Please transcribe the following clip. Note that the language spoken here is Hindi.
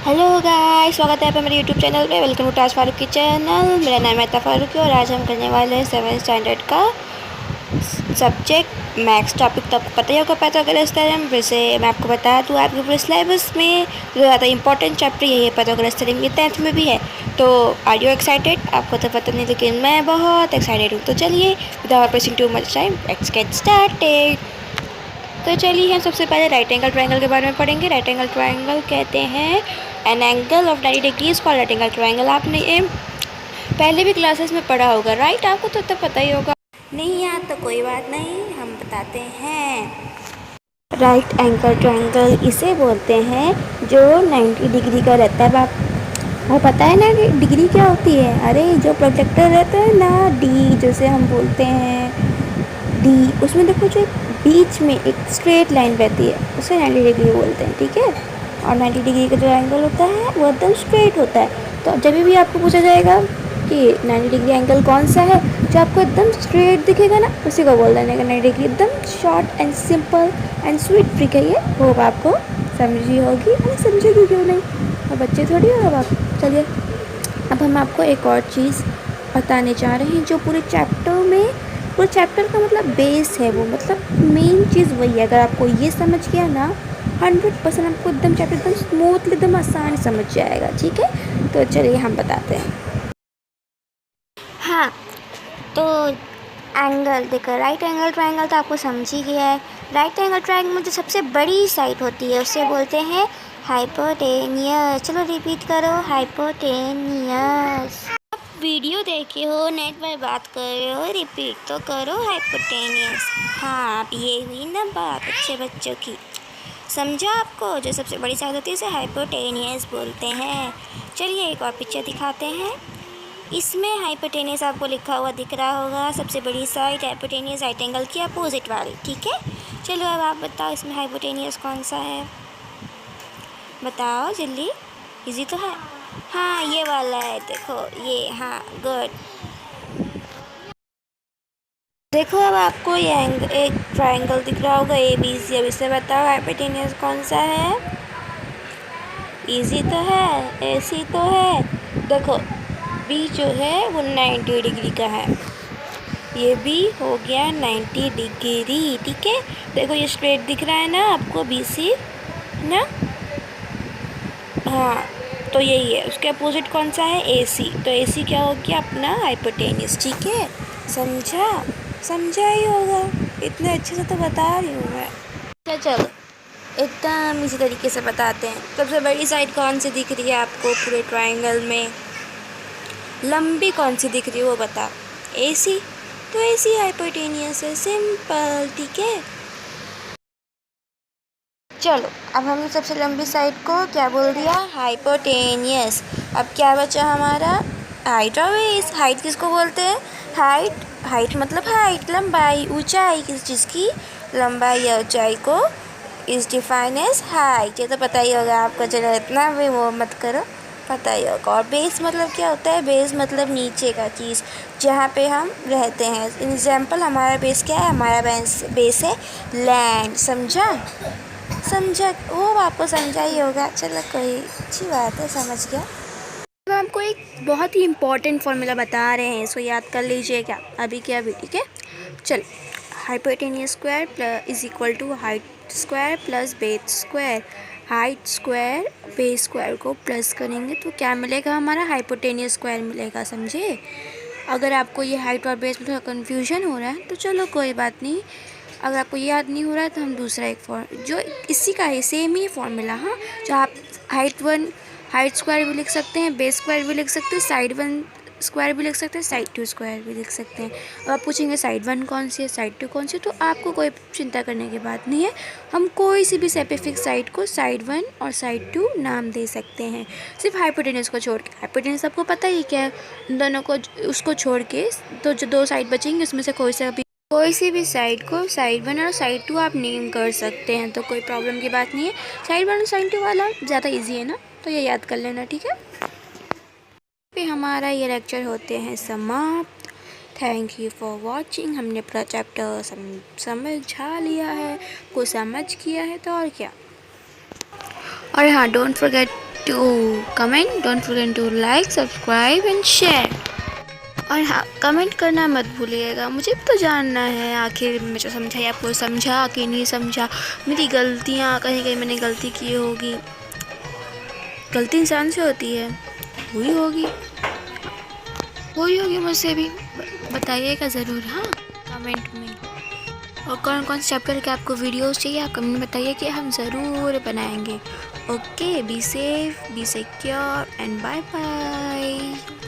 हेलो गाइस, स्वागत है आपका मेरे यूट्यूब चैनल पे। वेलकम टू टाज फारूक की चैनल। मेरा नाम है मेहता फारूक और आज हम करने वाले हैं 7th स्टैंडर्ड का सब्जेक्ट मैथ्स टॉपिक। तो आपको पता ही होगा पाइथागोरस थ्योरम। वैसे मैं आपको बता दूँ, आपके पूरे सिलेबस में जो ज़्यादा इंपॉर्टेंट चैप्टर यही है, पाइथागोरस थ्योरम। ये 10th में भी है। तो आर यू एक्साइटेड? आपको तो पता नहीं, लेकिन मैं बहुत एक्साइटेड हूँ। तो चलिए without wasting too much time let's get started. तो चलिए हम सबसे पहले राइट एंगल ट्रायंगल के बारे में पढ़ेंगे। राइट एंगल ट्रायंगल कहते हैं an angle of 90 degrees called right angle triangle. आपने ये पहले भी क्लासेस में पढ़ा होगा, राइट? आपको तो पता ही होगा। नहीं यार तो कोई बात नहीं, हम बताते हैं। राइट एंगल ट्रायंगल इसे बोलते हैं जो 90 डिग्री का रहता है। वो पता है ना कि डिग्री क्या होती है? अरे जो प्रोजेक्टर रहता है ना, डी जैसे हम बोलते हैं डी, उसमें देखो जो बीच में एक स्ट्रेट लाइन रहती है उसे 90 डिग्री बोलते हैं, ठीक है। और 90 डिग्री का जो एंगल होता है वो एकदम स्ट्रेट होता है। तो जब भी आपको पूछा जाएगा कि 90 डिग्री एंगल कौन सा है, जो आपको एकदम स्ट्रेट दिखेगा ना, उसी को बोल देने का 90 डिग्री। एकदम short and simple and sweet trick है ये। होप आपको समझी होगी। अरे समझेगी क्यों नहीं, और बच्चे थोड़ी हो आप। चलिए अब हम आपको एक और चीज़ बताने जा रहे हैं जो पूरे चैप्टर का मतलब बेस है। वो मतलब मेन चीज़ वही है। अगर आपको ये समझ गया ना, 100% आपको एकदम चैप्टर एकदम स्मूथली, एकदम आसान समझ जाएगा, ठीक है। तो चलिए हम बताते हैं। हाँ, तो एंगल देखो, राइट एंगल ट्रायंगल तो आपको समझ ही गया है। राइट एंगल ट्रायंगल में जो सबसे बड़ी साइड होती है उसे बोलते हैं हाइपोटेनियस। चलो रिपीट करो, हाइपोटेनियस। वीडियो देखे हो, नेट पर बात कर रहे हो, रिपीट तो करो, हाइपोटेनियस। हाँ, अब ये हुई ना बात अच्छे बच्चों की। समझा आपको? जो सबसे बड़ी साइड होती है उसे हाइपोटेनियस बोलते हैं। चलिए एक और पिक्चर दिखाते हैं। इसमें हाइपोटेनियस आपको लिखा हुआ दिख रहा होगा। सबसे बड़ी साइड हाइपोटेनियस, राइट एंगल की अपोजिट वाली, ठीक है। चलो अब आप बताओ इसमें हाइपोटेनियस कौन सा है, बताओ जल्दी। इजी तो है। हाँ ये वाला है, देखो ये। हाँ गुड। देखो अब आपको ये एक ट्रायंगल दिख रहा होगा ABC। अब इसे बताओ हाइपोटेनियस कौन सा है। इजी तो है, AC तो है। देखो B जो है वो 90 डिग्री का है। ये भी हो गया 90 डिग्री, ठीक है। देखो ये स्ट्रेट दिख रहा है ना आपको, BC ना। हाँ तो यही है। उसके अपोजिट कौन सा है? AC। तो AC क्या हो गया? अपना हाइपोटेनियस, ठीक है। समझा ही होगा, इतने अच्छे से तो बता रही हूँ मैं। चलो एकदम इसी तरीके से बताते हैं। सबसे बड़ी साइड कौन सी दिख रही है आपको पूरे ट्रायंगल में? लंबी कौन सी दिख रही है वो बताओ। AC। तो AC हाइपोटेनियस है, सिंपल, ठीक है। चलो अब हमने सबसे लंबी साइड को क्या बोल दिया? हाइपोटेनियस। अब क्या बचा हमारा? हाइट और बेस। हाइट किसको बोलते हैं? हाइट मतलब हाइट, लंबाई, ऊंचाई किस चीज़ की? लंबाई या ऊंचाई को इज़ डिफाइन एज हाइट। ये तो पता ही होगा आपको, चलो इतना भी वो मत करो, पता ही होगा। और बेस मतलब क्या होता है? बेस मतलब नीचे का चीज़, जहाँ पे हम रहते हैं। एग्जाम्पल हमारा बेस क्या है? हमारा बेस है लैंड। समझा वो आपको समझा ही होगा। चलो कोई अच्छी बात है, समझ गया। अब हमको एक बहुत ही इम्पोर्टेंट फॉर्मूला बता रहे हैं, इसको याद कर लीजिए क्या अभी क्या अभी, ठीक है। चल, hypotenuse square is equal to height square plus base square. Height square base square को प्लस करेंगे तो क्या मिलेगा? हमारा हाइपोटेनियस स्क्वायर मिलेगा, समझे। अगर आपको ये हाइट और बेस में थोड़ा कन्फ्यूजन हो रहा है तो चलो कोई बात नहीं। अगर आपको याद नहीं हो रहा है तो हम दूसरा एक जो इसी का है, सेम ही फॉर्मूला। हाँ, जो आप हाइट स्क्वायर भी लिख सकते हैं, बेस स्क्वायर भी लिख सकते हैं, साइड 1 स्क्वायर भी लिख सकते हैं, साइड 2 स्क्वायर भी लिख सकते हैं। अब आप पूछेंगे साइड 1 कौन सी है, साइड 2 कौन सी है, तो आपको कोई चिंता करने की बात नहीं है। हम कोई सी भी स्पेसिफिक साइड को साइड 1 और साइड 2 नाम दे सकते हैं, सिर्फ हाइपोटेनस को छोड़ के। हाइपोटेनस आपको पता ही क्या है, दोनों को उसको छोड़ के तो जो दो साइड बचेंगे उसमें से कोई सी भी साइड को साइड 1 और साइड 2 आप नेम कर सकते हैं, तो कोई प्रॉब्लम की बात नहीं है। साइड 1 और साइड 2 वाला ज़्यादा इजी है ना, तो ये याद कर लेना, ठीक है। फिर हमारा ये लेक्चर होते हैं समाप्त। Thank you for watching. हमने पूरा चैप्टर समझा लिया है, को समझ किया है, तो और क्या। और हाँ, don't forget to comment, don't forget to like, subscribe and share. और हाँ, कमेंट करना मत भूलिएगा, मुझे भी तो जानना है आखिर मैं जो समझाई आपको समझा कि नहीं समझा, मेरी गलतियाँ कहीं कहीं मैंने गलती की होगी, गलती इंसान से होती है, हुई होगी मुझसे भी, बताइएगा ज़रूर हाँ कमेंट में। और कौन कौन से चैप्टर के आपको वीडियोस चाहिए आप कमेंट में बताइए कि हम ज़रूर बनाएंगे। Okay, be safe, be secure and bye bye.